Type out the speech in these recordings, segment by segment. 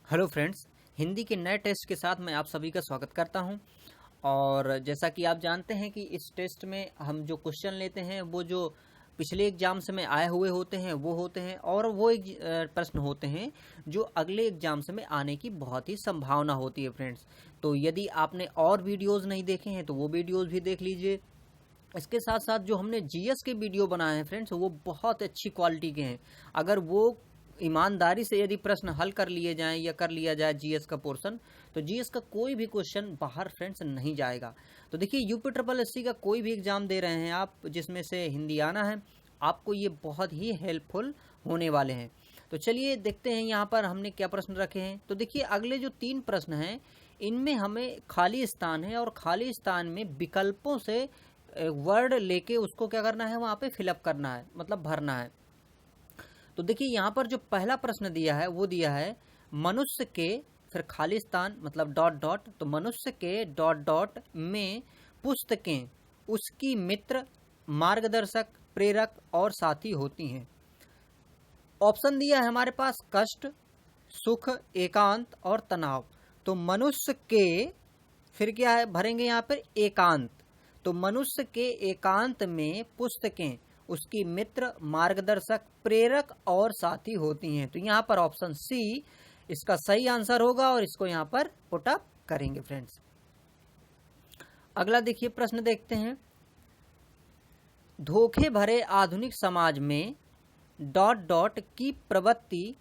Hello friends, Hindi के नए test के साथ मैं आप सभी का स्वागत करता हूं। और जैसा कि आप जानते हैं कि इस टेस्ट में हम जो क्वेश्चन लेते हैं वो जो पिछले एग्जाम से में आए हुए होते हैं वो होते हैं, और वो प्रश्न होते हैं जो अगले एग्जाम से में आने की बहुत ही संभावना होती है फ्रेंड्स। तो यदि आपने और वीडियोज़ नहीं देखे हैं तो वो वीडियोज़ भी देख लीजिए। इसके साथ साथ जो हमने जीएस के वीडियो बनाए हैं फ्रेंड्स, वो बहुत अच्छी क्वालिटी के हैं। अगर वो ईमानदारी से यदि प्रश्न हल कर लिए जाएं या कर लिया जाए जीएस का पोर्शन, तो जीएस का कोई भी क्वेश्चन बाहर फ्रेंड्स नहीं जाएगा। तो देखिए, यूपी ट्रिपल एससी का कोई भी एग्जाम दे रहे हैं आप जिसमें से हिंदी आना है, आपको ये बहुत ही हेल्पफुल होने वाले हैं। तो चलिए देखते हैं यहाँ पर हमने क्या प्रश्न रखे हैं। तो देखिए, अगले जो 3 प्रश्न हैं इनमें हमें खाली स्थान है, और खाली स्थान में विकल्पों से वर्ड लेके उसको क्या करना है, वहाँ पे फिलअप करना है, मतलब भरना है। तो देखिए, यहाँ पर जो पहला प्रश्न दिया है वो दिया है मनुष्य के, फिर खाली स्थान मतलब डॉट डॉट, तो मनुष्य के डॉट डॉट में पुस्तकें उसकी मित्र, मार्गदर्शक, प्रेरक और साथी होती हैं। ऑप्शन दिया है हमारे पास कष्ट, सुख, एकांत और तनाव। तो मनुष्य के, फिर क्या है भरेंगे यहाँ पर एकांत। तो मनुष्य के एकांत में पुस्तकें उसकी मित्र, मार्गदर्शक, प्रेरक और साथी होती हैं। तो यहाँ पर ऑप्शन सी इसका सही आंसर होगा, और इसको यहाँ पर पुट अप करेंगे फ्रेंड्स। अगला देखिए प्रश्न देखते हैं। धोखे भरे आधुनिक समाज में डॉट डॉट की प्रवृत्ति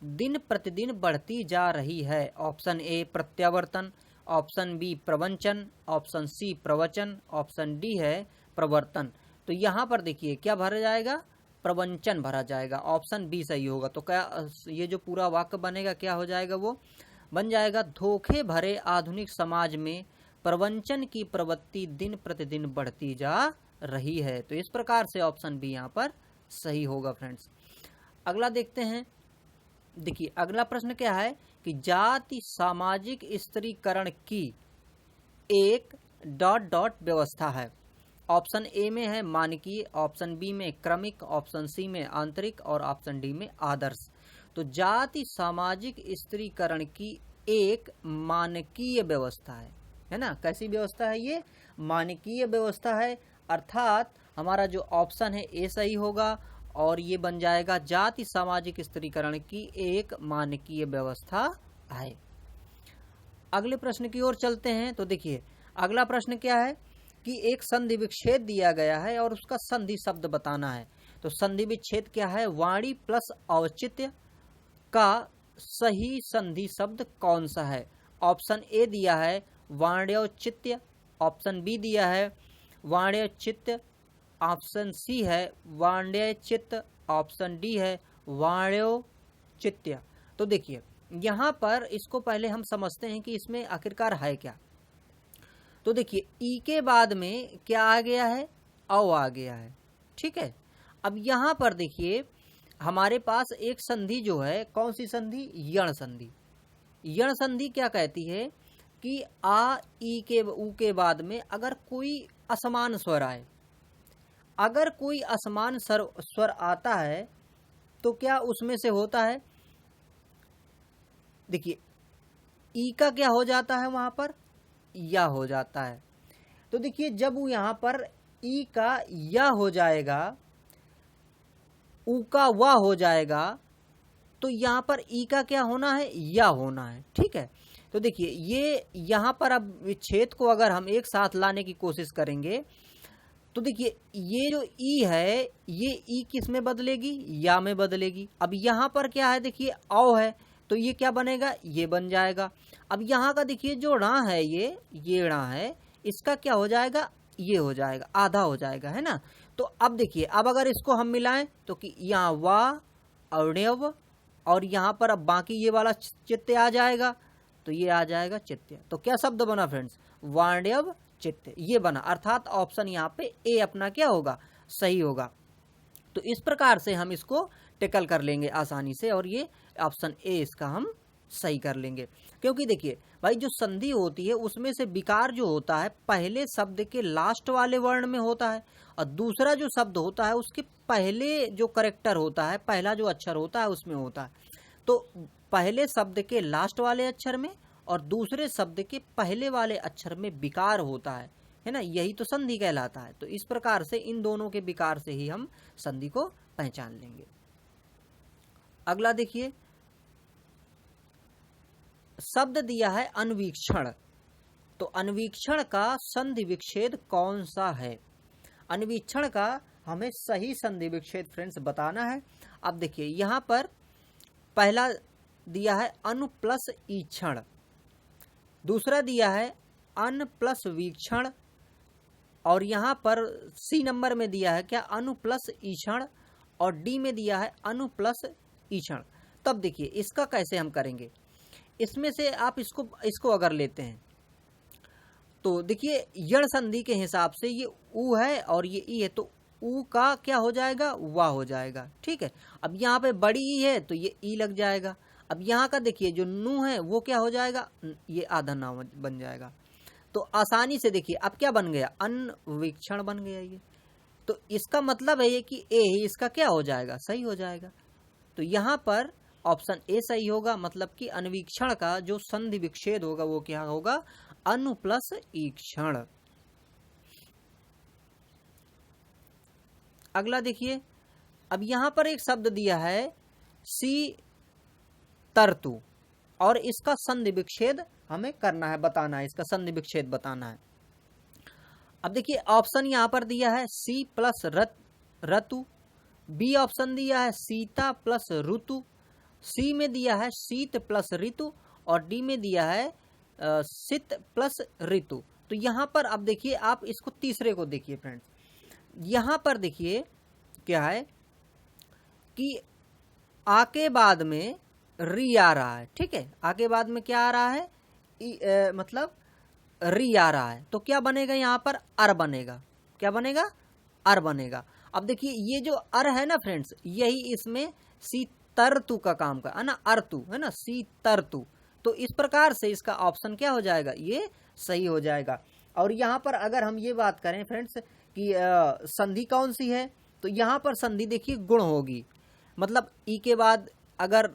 दिन प्रतिदिन बढ़ती जा रही है। ऑप्शन ए प्रत्यावर्तन, ऑप्शन बी प्रवंचन, ऑप्शन सी प्रवचन, ऑप्शन डी है प्रवर्तन। तो यहाँ पर देखिए क्या भरा जाएगा, प्रवंचन भरा जाएगा। ऑप्शन बी सही होगा। तो क्या ये जो पूरा वाक्य बनेगा क्या हो जाएगा, वो बन जाएगा धोखे भरे आधुनिक समाज में प्रवंचन की प्रवृत्ति दिन प्रतिदिन बढ़ती जा रही है। तो इस प्रकार से ऑप्शन बी यहाँ पर सही होगा फ्रेंड्स। अगला देखते हैं। देखिए, अगला प्रश्न क्या है कि जाति सामाजिक स्त्रीकरण की एक डॉट डॉट व्यवस्था है। ऑप्शन ए में है मानकीय, ऑप्शन बी में क्रमिक, ऑप्शन सी में आंतरिक और ऑप्शन डी में आदर्श। तो जाति सामाजिक स्त्रीकरण की एक मानकीय व्यवस्था है ना। कैसी व्यवस्था है ये, मानकीय व्यवस्था है। अर्थात हमारा जो ऑप्शन है ए सही होगा, और ये बन जाएगा जाति सामाजिक स्त्रीकरण की एक मानकीय व्यवस्था है। अगले प्रश्न की ओर चलते हैं। तो देखिए, अगला प्रश्न क्या है कि एक संधि विच्छेद दिया गया है और उसका संधि शब्द बताना है। तो संधि विच्छेद क्या है, वाणी प्लस औचित्य का सही संधि शब्द कौन सा है। ऑप्शन ए दिया है वाण्योचित्य, ऑप्शन बी दिया है वाण्योचित्य, ऑप्शन सी है वाण्यचित्त, ऑप्शन डी है वाण्योचित्य। तो देखिए, यहाँ पर इसको पहले हम समझते हैं कि इसमें आखिरकार है क्या। तो देखिए, ई के बाद में क्या आ गया है, औ आ गया है, ठीक है। अब यहाँ पर देखिए हमारे पास एक संधि जो है, कौन सी संधि, यण संधि। यण संधि क्या कहती है कि आ ई के ऊ के बाद में अगर कोई असमान स्वर आए, अगर कोई असमान स्वर आता है तो क्या उसमें से होता है, देखिए ई का क्या हो जाता है, वहां पर या हो जाता है। तो देखिए, जब वो यहां पर ई का या हो जाएगा, ऊ का वा हो जाएगा, तो यहां पर ई का क्या होना है, या होना है, ठीक है। तो देखिए, ये यहां पर अब विच्छेद को अगर हम एक साथ लाने की कोशिश करेंगे, तो देखिए ये जो ई है, ये ई किस में बदलेगी, या में बदलेगी। अब यहाँ पर क्या है, देखिए औ है, तो ये क्या बनेगा, ये बन जाएगा। अब यहाँ का देखिए जो णा है, ये णा है, इसका क्या हो जाएगा, ये हो जाएगा, आधा हो जाएगा, है ना। तो अब देखिए, अब अगर इसको हम मिलाएं तो कि यहाँ वा अवयव, और यहाँ पर अब बाकी ये वाला चित्त आ जाएगा, तो ये आ जाएगा चित्त। तो क्या शब्द बना फ्रेंड्स, वाण्यव चित्त, ये बना। अर्थात ऑप्शन यहाँ पे ए अपना क्या होगा, सही होगा। तो इस प्रकार से हम इसको टेकल कर लेंगे आसानी से, और ये ऑप्शन ए इसका हम सही कर लेंगे। क्योंकि देखिए भाई, जो संधि होती है उसमें से विकार जो होता है पहले शब्द के लास्ट वाले वर्ण में होता है, और दूसरा जो शब्द होता है उसके पहले जो करेक्टर होता है, पहला जो अक्षर होता है उसमें होता है। तो पहले शब्द के लास्ट वाले अक्षर में और दूसरे शब्द के पहले वाले अक्षर में विकार होता है ना, यही तो संधि कहलाता है। तो इस प्रकार से इन दोनों के विकार से ही हम संधि को पहचान लेंगे। अगला देखिए, शब्द दिया है अन्वीक्षण। तो अन्वीक्षण का संधि विच्छेद कौन सा है? अन्वीक्षण का हमें सही संधि विच्छेद फ्रेंड्स बताना है। अब देखिए यहाँ पर पहला दिया है अनु प्लस ईक्षण, दूसरा दिया है अन प्लस वीक्षण, और यहाँ पर सी नंबर में दिया है क्या अनु प्लस ईक्षण, और डी में दिया है अनु प्लस ईक्षण। तब देखिए इसका कैसे हम करेंगे, इसमें से आप इसको अगर लेते हैं तो देखिए यण संधि के हिसाब से ये ऊ है और ये ई है, तो ऊ का क्या हो जाएगा, वाह हो जाएगा। ठीक है, अब यहाँ पे बड़ी ई है तो ये ई लग जाएगा। अब यहाँ का देखिए जो नू है वो क्या हो जाएगा, ये आधा नाम बन जाएगा। तो आसानी से देखिए अब क्या बन गया, अन्वीक्षण बन गया ये। तो इसका मतलब है ये कि ए ही इसका क्या हो जाएगा, सही हो जाएगा। तो यहाँ पर ऑप्शन ए सही होगा, मतलब कि अन्वीक्षण का जो संधि विच्छेद होगा वो क्या होगा, अनु प्लस ईक्षण। अगला देखिए, अब यहां पर एक शब्द दिया है सी तरतु, और इसका संधि विच्छेद हमें करना है, बताना है, इसका संधि विच्छेद बताना है। अब देखिए ऑप्शन यहां पर दिया है सी प्लस रतु, बी ऑप्शन दिया है सीता प्लस ऋतु, सी में दिया है शीत प्लस ऋतु, और डी में दिया है शीत प्लस ऋतु। तो यहाँ पर अब देखिए आप इसको तीसरे को देखिए फ्रेंड्स, यहाँ पर देखिए क्या है कि आ के बाद में री आ रहा है। ठीक है, आगे बाद में क्या आ रहा है, मतलब री आ रहा है, तो क्या बनेगा यहाँ पर, अर बनेगा। क्या बनेगा, अर बनेगा। अब देखिए ये जो अर है ना फ्रेंड्स, यही इसमें सी तरतु का काम का है ना, अर्तु है ना, सी तरतु। तो इस प्रकार से इसका ऑप्शन क्या हो जाएगा, ये सही हो जाएगा। और यहाँ पर अगर हम ये बात करें फ्रेंड्स कि संधि कौन सी है, तो यहाँ पर संधि देखिए गुण होगी, मतलब ई के बाद अगर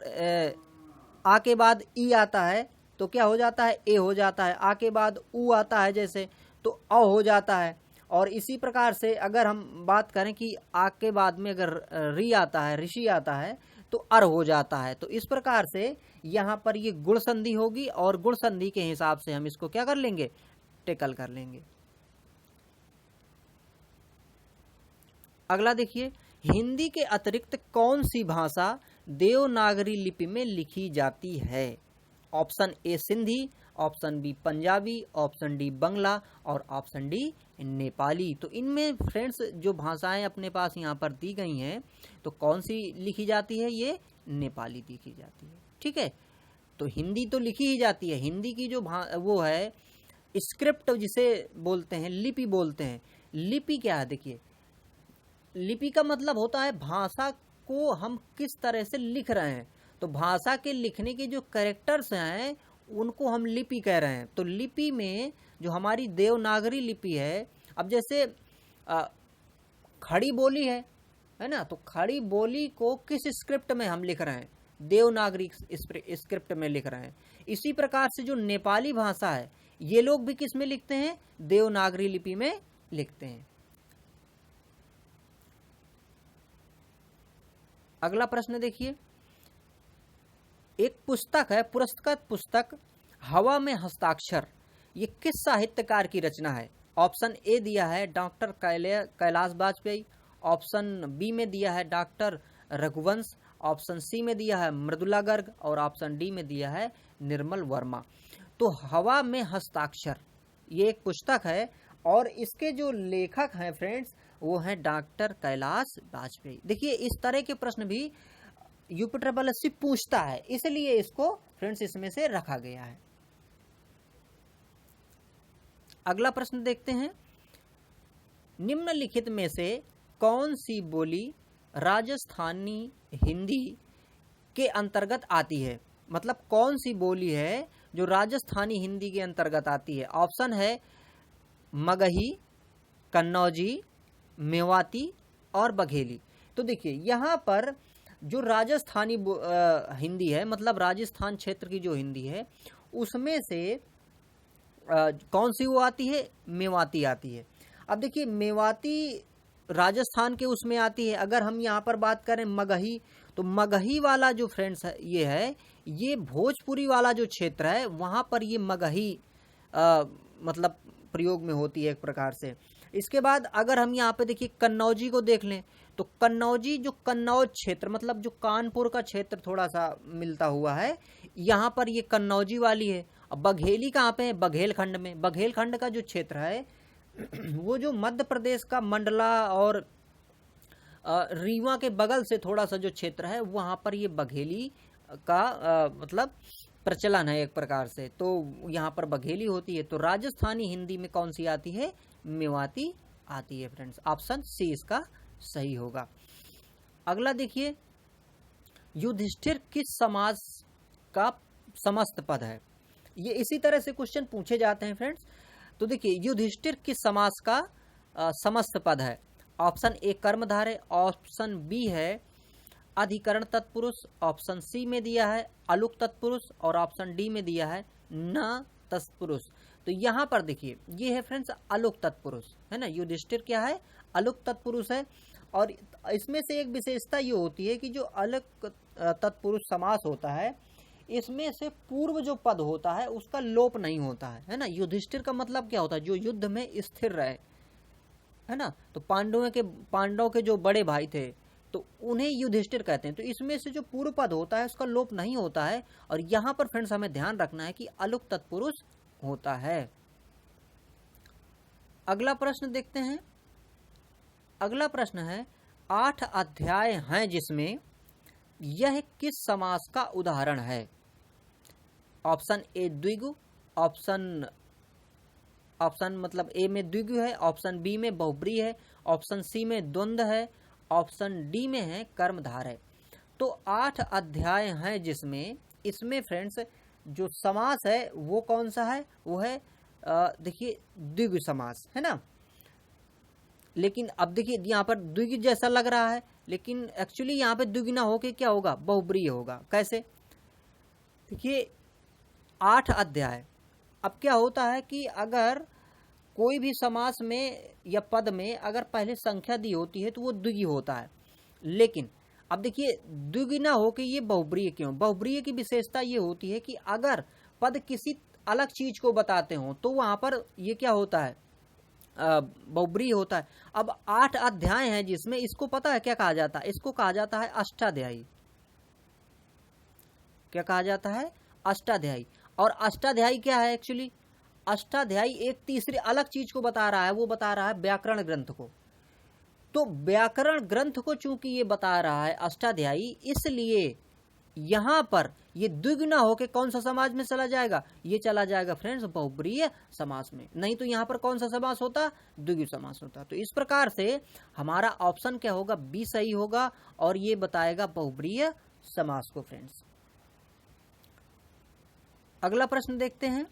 आ के बाद ई आता है तो क्या हो जाता है, ए हो जाता है। आ के बाद ऊ आता है जैसे, तो अ हो जाता है। और इसी प्रकार से अगर हम बात करें कि आ के बाद में अगर री आता है, ऋषि आता है, तो अर हो जाता है। तो इस प्रकार से यहाँ पर ये गुण संधि होगी, और गुण संधि के हिसाब से हम इसको क्या कर लेंगे, टेकल कर लेंगे। अगला देखिए, हिंदी के अतिरिक्त कौन सी भाषा देवनागरी लिपि में लिखी जाती है? Option A Sindhi, option B Punjabi, option D Bangla, और ऑप्शन डी नेपाली। तो इनमें फ्रेंड्स जो भाषाएं अपने पास यहाँ पर दी गई हैं, तो कौन सी लिखी जाती है, ये नेपाली लिखी जाती है। ठीक है, तो हिंदी तो लिखी ही जाती है। हिंदी की जो वो है स्क्रिप्ट जिसे बोलते हैं, लिपि बोलते हैं। लिपि क्या है, देखिए लिपि का मतलब होता है भाषा को हम किस तरह से लिख रहे हैं। तो भाषा के लिखने के जो कैरेक्टर्स हैं उनको हम लिपि कह रहे हैं। तो लिपि में जो हमारी देवनागरी लिपि है, अब जैसे खड़ी बोली है ना, तो खड़ी बोली को किस स्क्रिप्ट में हम लिख रहे हैं, देवनागरी स्क्रिप्ट में लिख रहे हैं। इसी प्रकार से जो नेपाली भाषा है, ये लोग भी किस में लिखते हैं, देवनागरी लिपि में लिखते हैं। अगला प्रश्न देखिए, एक पुस्तक है, पुरस्कृत पुस्तक हवा में हस्ताक्षर, ये किस साहित्यकार की रचना है? ऑप्शन ए दिया है doctor Kailash Vajpayee, option B में दिया है डॉक्टर रघुवंश, ऑप्शन सी में दिया है मृदुला गर्ग, और ऑप्शन डी में दिया है निर्मल वर्मा। तो हवा में हस्ताक्षर ये एक पुस्तक है, और इसके जो लेखक हैं फ्रेंड्स वो हैं डॉक्टर कैलाश वाजपेयी। देखिए इस तरह के प्रश्न भी यूपीएससी पूछता है, इसलिए इसको फ्रेंड्स इसमें से रखा गया है। अगला प्रश्न देखते हैं, निम्नलिखित में से कौन सी बोली राजस्थानी हिंदी के अंतर्गत आती है? मतलब कौन सी बोली है जो राजस्थानी हिंदी के अंतर्गत आती है? ऑप्शन है मगही, कन्नौजी, मेवाती और बघेली। तो देखिए यहाँ पर जो राजस्थानी हिंदी है, मतलब राजस्थान क्षेत्र की जो हिंदी है, उसमें से कौन सी वो आती है? मेवाती आती है। अब देखिए मेवाती राजस्थान के उसमें आती है। अगर हम यहाँ पर बात करें मगही, तो मगही वाला जो फ्रेंड्स है ये भोजपुरी वाला जो क्षेत्र है वहाँ पर ये मगही मतलब प्रयोग में होती है एक प्रकार से। इसके बाद अगर हम यहाँ पे देखिए कन्नौजी को देख लें, तो कन्नौजी जो कन्नौज क्षेत्र, मतलब जो कानपुर का क्षेत्र थोड़ा सा मिलता हुआ है, यहाँ पर ये कन्नौजी वाली है। अब बघेली कहाँ पे है? बघेलखंड में। बघेलखंड का जो क्षेत्र है वो जो मध्य प्रदेश का मंडला और रीवा के बगल से थोड़ा सा जो क्षेत्र है वहाँ पर ये बघेली का मतलब प्रचलन है एक प्रकार से, तो यहाँ पर बघेली होती है। तो राजस्थानी हिंदी में कौन सी आती है? मेवाती आती है फ्रेंड्स। ऑप्शन सी इसका सही होगा। अगला देखिए, युधिष्ठिर किस समास का समस्त पद है? ये इसी तरह से क्वेश्चन पूछे जाते हैं फ्रेंड्स। तो देखिए युधिष्ठिर किस समास का समस्त पद है? ऑप्शन ए कर्मधारय, ऑप्शन बी है अधिकरण तत्पुरुष, ऑप्शन सी में दिया है अलुक तत्पुरुष, और ऑप्शन डी में दिया है न तत्पुरुष। तो यहाँ पर देखिए ये है फ्रेंड्स अलुक तत्पुरुष, है ना। युधिष्ठिर क्या है? अलुक तत्पुरुष है। और इसमें से एक विशेषता ये होती है कि जो अलुक तत्पुरुष समास होता है, इसमें से पूर्व जो पद होता है उसका लोप नहीं होता है ना। युधिष्ठिर का मतलब क्या होता है? जो युद्ध में स्थिर रहे, है ना। तो पांडवों के जो बड़े भाई थे तो उन्हें युधिष्ठिर कहते हैं। तो इसमें से जो पूर्व पद होता है उसका लोप नहीं होता है। और यहाँ पर फ्रेंड्स हमें ध्यान रखना है कि अलुक तत्पुरुष होता है। अगला प्रश्न देखते हैं। अगला प्रश्न है 8 अध्याय हैं जिसमें यह किस समास का उदाहरण है? ऑप्शन ए द्विगु, ऑप्शन मतलब ए में द्विगु है, ऑप्शन बी में बहुब्री है, ऑप्शन सी में द्वंद्व है, ऑप्शन डी में है कर्मधारय। तो 8 अध्याय हैं जिसमें, इसमें फ्रेंड्स जो समास है वो कौन सा है? वो है देखिए द्विगु समास, है ना। लेकिन अब देखिए यहाँ पर द्विगु जैसा लग रहा है, लेकिन एक्चुअली यहाँ पे द्विगु ना होके क्या होगा? बहुब्रीहि होगा। कैसे? देखिए 8 अध्याय। अब क्या होता है कि अगर कोई भी समास में या पद में अगर पहले संख्या दी होती है तो वो द्विगु होता है। लेकिन अब देखिए द्विगु ना होके ये बहुब्रीहि क्यों? बहुब्रीहि की विशेषता ये होती है कि अगर पद किसी अलग चीज को बताते हो तो वहां पर ये क्या होता है? बहुब्रीहि होता है। अब 8 अध्याय हैं जिसमें, इसको पता है क्या कहा जाता है? इसको कहा जाता है अष्टाध्यायी। क्या कहा जाता है? अष्टाध्यायी। और अष्टाध्यायी क्या है एक्चुअली? अष्टाध्यायी एक तीसरी अलग चीज को बता रहा है, वो बता रहा है व्याकरण ग्रंथ को। तो व्याकरण ग्रंथ को चूंकि ये बता रहा है अष्टाध्यायी, इसलिए यहां पर ये द्विगु ना होके कौन सा समाज में चला जाएगा? ये चला जाएगा फ्रेंड्स बहुब्रीहि समास में। नहीं तो यहां पर कौन सा समास होता? द्विगु समास होता। तो इस प्रकार से हमारा ऑप्शन क्या होगा? बी सही होगा, और ये बताएगा बहुब्रीहि समास को फ्रेंड्स। अगला प्रश्न देखते हैं।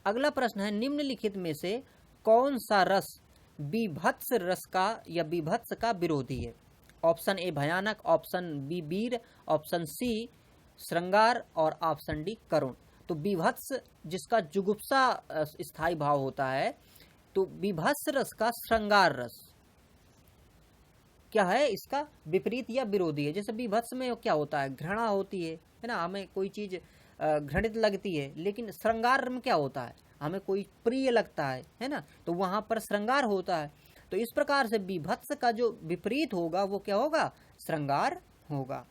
अगला प्रश्न है निम्नलिखित में से कौन सा रस बीभत्स रस का या बीभत्स का विरोधी है? ऑप्शन ए भयानक, ऑप्शन बी वीर, ऑप्शन सी श्रृंगार, और ऑप्शन डी करुण। तो बीभत्स जिसका जुगुप्सा स्थायी भाव होता है, तो बीभत्स रस का श्रृंगार रस क्या है? इसका विपरीत या विरोधी है। जैसे बीभत्स में क्या होता है? घृणा होती है ना, हमें कोई चीज घृणित लगती है। लेकिन श्रृंगार में क्या होता है? हमें कोई प्रिय लगता है ना, तो वहां पर श्रृंगार होता है। तो इस प्रकार से बीभत्स का जो विपरीत होगा वो क्या होगा? श्रृंगार होगा।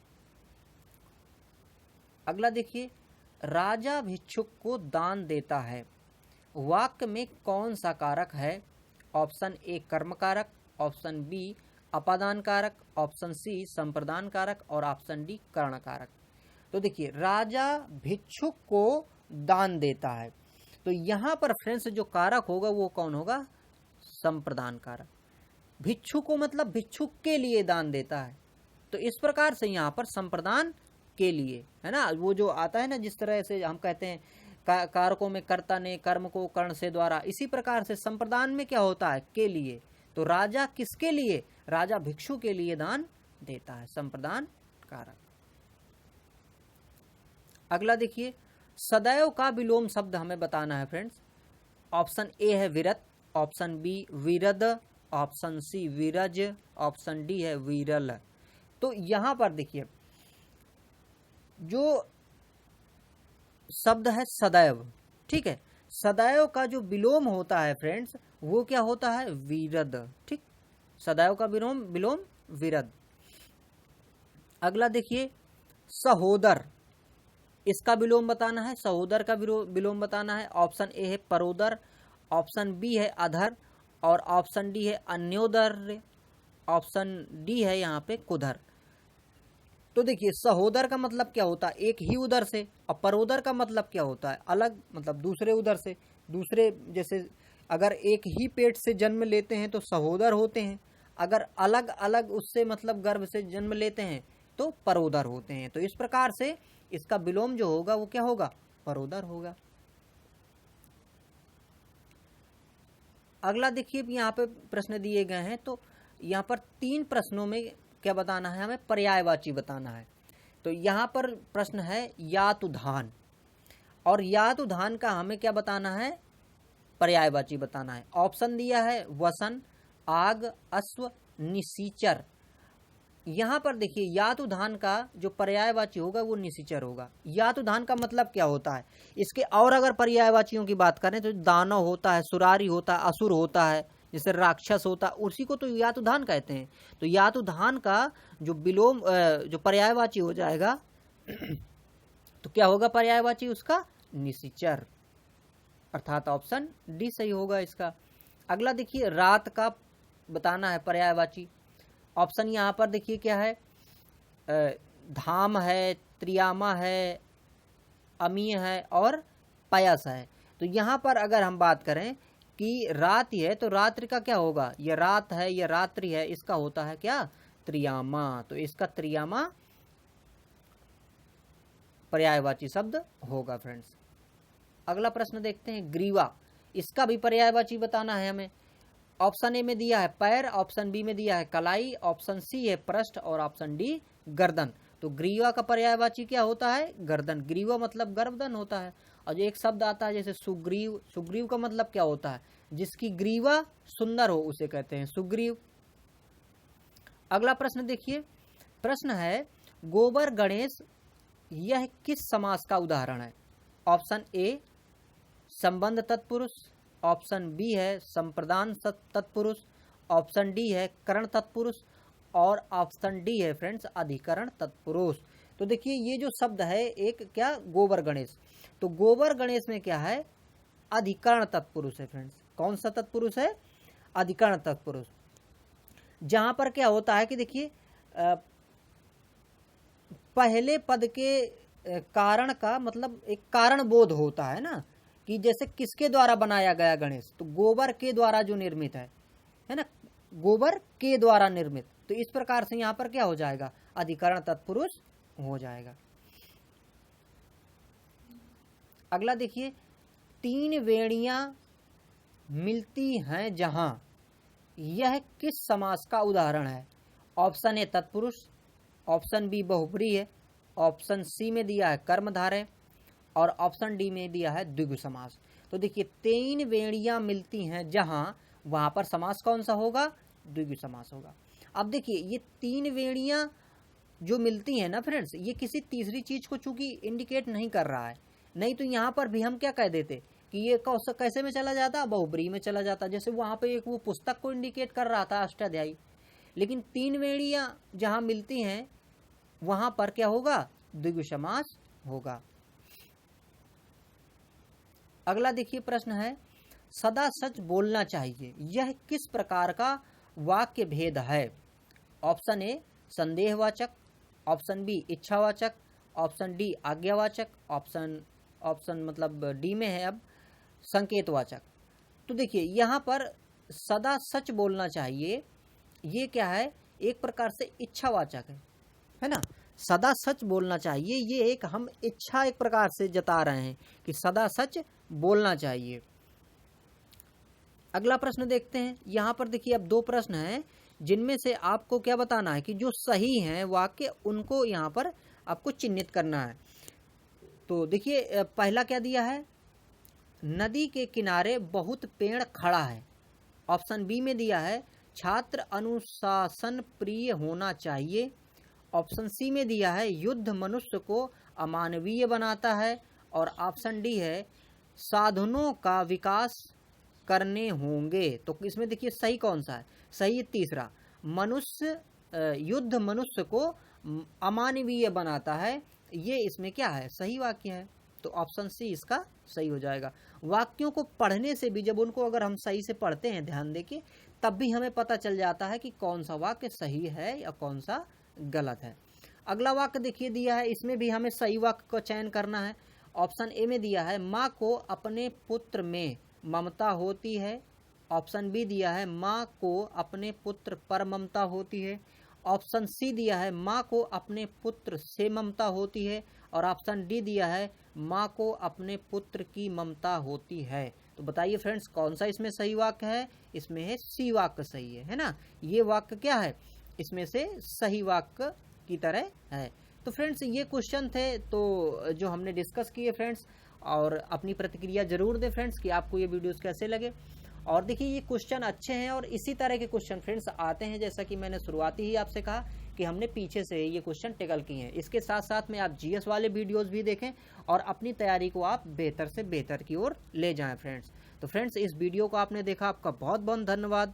अगला देखिए, राजा भिक्षुक को दान देता है, वाक्य में कौन सा कारक है? ऑप्शन ए कर्म कारक, ऑप्शन बी अपादान कारक, ऑप्शन सी संप्रदान कारक, और ऑप्शन डी कर्ण कारक। तो देखिए राजा भिक्षुक को दान देता है, तो यहां पर फ्रेंड्स जो कारक होगा वो कौन होगा? संप्रदान कारक। भिक्षु को मतलब भिक्षुक के लिए दान देता है, तो इस प्रकार से यहाँ पर संप्रदान के लिए, है ना। वो जो आता है ना, जिस तरह से हम कहते हैं कारकों में कर्ता ने कर्म को कर्ण से द्वारा, इसी प्रकार से संप्रदान में क्या होता है? के लिए। तो राजा किसके लिए? राजा भिक्षु के लिए दान देता है, संप्रदान कारक। अगला देखिए, सदैव का विलोम शब्द हमें बताना है फ्रेंड्स। ऑप्शन ए है विरत, ऑप्शन बी विरद, ऑप्शन सी विरज, ऑप्शन डी है विरल। तो यहां पर देखिए जो शब्द है सदैव, ठीक है, सदैव का जो विलोम होता है फ्रेंड्स वो क्या होता है, विरद। ठीक, सदैव का विलोम विलोम विरद। अगला देखिए, सहोदर, इसका विलोम बताना है, सहोदर का विलोम बताना है। ऑप्शन ए है परोदर, ऑप्शन बी है अधर, और ऑप्शन डी है अन्योदर, ऑप्शन डी है यहाँ पे कुधर। तो देखिए सहोदर का मतलब क्या होता है, एक ही उदर से, और परोदर का मतलब क्या होता है, अलग, मतलब दूसरे उदर से। दूसरे, जैसे अगर एक ही पेट से जन्म लेते हैं तो सहोदर होते हैं, अगर अलग अलग उससे मतलब गर्भ से जन्म लेते हैं तो परोदर होते हैं। तो इस प्रकार से इसका विलोम जो होगा वो क्या होगा, परोदर होगा। अगला देखिए यहाँ पे प्रश्न दिए गए हैं, तो यहाँ पर 3 प्रश्नों में क्या बताना है, हमें पर्यायवाची बताना है। तो यहाँ पर प्रश्न है यातुधान, और यातुधान का हमें क्या बताना है, पर्यायवाची बताना है। ऑप्शन दिया है वसन, आग, अश्व, निसीचर। यहाँ पर देखिए यातुधान का जो पर्यायवाची होगा वो निसीचर होगा। यातुधान का मतलब क्या होता है, इसके और अगर पर्यायवाचियों की बात करें तो दानव होता है, सुरारी होता है, असुर होता है, जैसे राक्षस होता है, उसी को तो यातुधान कहते हैं। तो यातुधान का जो विलोम जो पर्यायवाची हो जाएगा तो क्या होगा पर्यायवाची उसका, निसीचर, अर्थात ऑप्शन डी सही होगा इसका। अगला देखिए, रात का बताना है पर्यायवाची। ऑप्शन यहाँ पर देखिए क्या है, धाम है, त्रियामा है, अमीय है और पयस है। तो यहाँ पर अगर हम बात करें कि रात्रि है तो रात्रि का क्या होगा, यह रात है, यह रात्रि है, इसका होता है क्या, त्रियामा। तो इसका त्रियामा पर्यायवाची शब्द होगा फ्रेंड्स। अगला प्रश्न देखते हैं, ग्रीवा, इसका भी पर्यायवाची बताना है हमें। ऑप्शन ए में दिया है पैर, ऑप्शन बी में दिया है कलाई, ऑप्शन सी है पृष्ठ और ऑप्शन डी गर्दन। तो ग्रीवा का पर्यायवाची क्या होता है, गर्दन। ग्रीवा मतलब गर्दन होता है। और जो एक शब्द आता है जैसे सुग्रीव, सुग्रीव का मतलब क्या होता है, जिसकी ग्रीवा सुंदर हो उसे कहते हैं सुग्रीव। अगला प्रश्न देखिए, प्रश्न है गोबर गणेश, यह किस समास का उदाहरण है। ऑप्शन ए संबंध तत्पुरुष, ऑप्शन बी है संप्रदान तत्पुरुष, ऑप्शन डी है करण तत्पुरुष, और ऑप्शन डी है फ्रेंड्स अधिकरण तत्पुरुष। तो देखिए ये जो शब्द है एक क्या, गोबर गणेश, तो गोबर गणेश में क्या है, अधिकरण तत्पुरुष है फ्रेंड्स। कौन सा तत्पुरुष है, अधिकरण तत्पुरुष। जहां पर क्या होता है कि देखिए पहले पद के कारण का मतलब एक कारण बोध होता है ना, कि जैसे किसके द्वारा बनाया गया गणेश, तो गोबर के द्वारा जो निर्मित है ना, गोबर के द्वारा निर्मित। तो इस प्रकार से यहां पर क्या हो जाएगा, अधिकरण तत्पुरुष हो जाएगा। अगला देखिए, 3 वेणियां मिलती हैं जहां, यह किस समास का उदाहरण है। ऑप्शन ए तत्पुरुष, ऑप्शन बी बहुब्री है, ऑप्शन सी में दिया है कर्मधारय, और ऑप्शन डी में दिया है द्विगु समास। तो देखिए 3 वेणियां मिलती हैं जहां, वहां पर समास कौन सा होगा, द्विगु समास होगा। अब देखिए ये 3 वेणियां जो मिलती हैं ना फ्रेंड्स, ये किसी तीसरी चीज को चूंकि इंडिकेट नहीं कर रहा है, नहीं तो यहाँ पर भी हम क्या कह देते कि ये कैसे में चला जाता, बहुब्री में चला जाता, जैसे वहां पे एक वो पुस्तक को इंडिकेट कर रहा था अष्टाध्यायी। लेकिन 3 वेणियां जहां मिलती हैं वहां पर क्या होगा, द्विगु समास होगा। अगला देखिए प्रश्न है, सदा सच बोलना चाहिए, यह किस प्रकार का वाक्य भेद है। ऑप्शन ए संदेहवाचक, ऑप्शन बी इच्छावाचक, ऑप्शन डी आज्ञावाचक, ऑप्शन मतलब डी में है अब संकेतवाचक। तो देखिए यहाँ पर सदा सच बोलना चाहिए, ये क्या है, एक प्रकार से इच्छावाचक है ना, सदा सच बोलना चाहिए, ये एक हम इच्छा एक प्रकार से जता रहे हैं कि सदा सच बोलना चाहिए। अगला प्रश्न देखते हैं, यहाँ पर देखिए अब 2 प्रश्न हैं जिनमें से आपको क्या बताना है कि जो सही हैं वाक्य उनको यहाँ पर आपको चिन्हित करना है। तो देखिए पहला क्या दिया है, नदी के किनारे बहुत पेड़ खड़ा है। ऑप्शन बी में दिया है छात्र अनुशासन प्रिय होना चाहिए। ऑप्शन सी में दिया है युद्ध मनुष्य को अमानवीय बनाता है। और ऑप्शन डी है साधनों का विकास करने होंगे। तो इसमें देखिए सही कौन सा है, सही तीसरा, युद्ध मनुष्य को अमानवीय बनाता है, ये इसमें क्या है, सही वाक्य है। तो ऑप्शन सी इसका सही हो जाएगा। वाक्यों को पढ़ने से भी, जब उनको अगर हम सही से पढ़ते हैं ध्यान देके, तब भी हमें पता चल जाता है कि कौन सा वाक्य सही है या कौन सा गलत है। अगला वाक्य देखिए दिया है, इसमें भी हमें सही वाक्य का चयन करना है। ऑप्शन ए में दिया है माँ को अपने पुत्र में ममता होती है। ऑप्शन बी दिया है माँ को अपने पुत्र पर ममता होती है। ऑप्शन सी दिया है माँ को अपने पुत्र से ममता होती है। और ऑप्शन डी दिया है माँ को अपने पुत्र की ममता होती है। तो बताइए फ्रेंड्स कौन सा इसमें सही वाक्य है। इसमें है सी वाक्य सही है ना। ये वाक्य क्या है, इसमें से सही वाक्य की तरह है। तो फ्रेंड्स ये क्वेश्चन थे तो जो हमने डिस्कस किए फ्रेंड्स, और अपनी प्रतिक्रिया जरूर दें फ्रेंड्स कि आपको ये वीडियोस कैसे लगे। और देखिए ये क्वेश्चन अच्छे हैं और इसी तरह के क्वेश्चन फ्रेंड्स आते हैं, जैसा कि मैंने शुरुआती ही आपसे कहा कि हमने पीछे से ये क्वेश्चन टेकल किए हैं। इसके साथ साथ में आप जीएस वाले वीडियोस भी देखें और अपनी तैयारी को आप बेहतर से बेहतर की ओर ले जाएं फ्रेंड्स। तो फ्रेंड्स इस वीडियो को आपने देखा, आपका बहुत बहुत धन्यवाद।